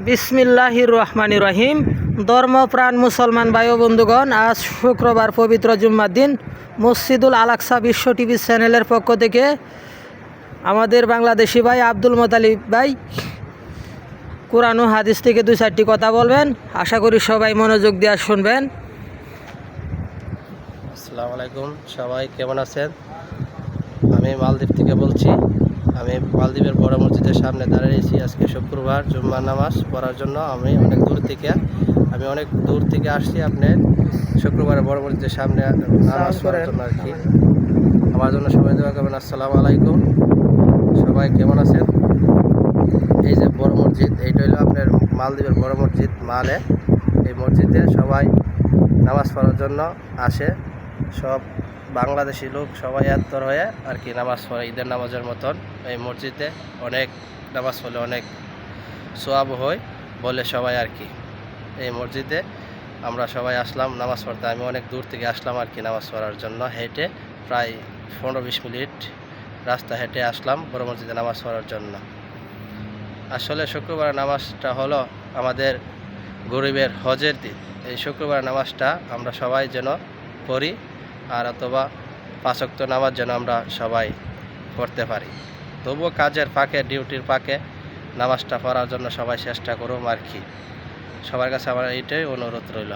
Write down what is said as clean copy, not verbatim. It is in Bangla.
বিসমিল্লাহির রহমানির রহিম। ধর্মপ্রাণ মুসলমান ভাই ও বন্ধুগণ, আজ শুক্রবার পবিত্র জুম্মার দিন মসজিদুল আল-আকসা বিশ্ব টিভি চ্যানেলের পক্ষ থেকে আমাদের বাংলাদেশি ভাই আব্দুল মোতালিব ভাই কোরআন ও হাদিস থেকে দুই চারটি কথা বলবেন। আশা করি সবাই মনোযোগ দিয়ে শুনবেন। আসসালামু আলাইকুম, সবাই কেমন আছেন? আমি মালদ্বীপ থেকে বলছি। আমি মালদ্বীপের বড় মসজিদের সামনে দাঁড়িয়েছি আজকে শুক্রবার জুম্মার নামাজ পড়ার জন্য। আমি অনেক দূর থেকে আসছি আপনার শুক্রবারের বড় মসজিদের সামনে নামাজ পড়ার জন্য আর কি। আমার জন্য সবাই দোয়া করবেন। আসসালামু আলাইকুম, সবাই কেমন আছেন? এই যে বড় মসজিদ, এইটা হলো আপনার মালদ্বীপের বড় মসজিদ মালে। এই মসজিদে সবাই নামাজ পড়ার জন্য আসে। সব বাংলাদেশি লোক সবাই একতর হয়ে আর কি নামাজ পড়ে ঈদের নামাজের মতন। এই মসজিদে অনেক নামাজ পড়লে অনেক সোয়াব হয় বলে সবাই আর কি। এই মসজিদে আমরা সবাই আসলাম নামাজ পড়তে। আমি অনেক দূর থেকে আসলাম আর কি নামাজ পড়ার জন্য। হেঁটে প্রায় 15-20 মিনিট রাস্তা হেঁটে আসলাম বড় মসজিদে নামাজ পড়ার জন্য। আসলে শুক্রবার নামাজটা হলো আমাদের গরিবের হজের দিন। এই শুক্রবার নামাজটা আমরা সবাই যেন পড়ি, আর অথবা 5 ওয়াক্ত নামাজ যেন আমরা সবাই পড়তে পারি। তবুও কাজের ফাঁকে, ডিউটির ফাঁকে নামাজটা পড়ার জন্য সবাই চেষ্টা করুন আর কি। সবার কাছে আমার এইটাই অনুরোধ রইল।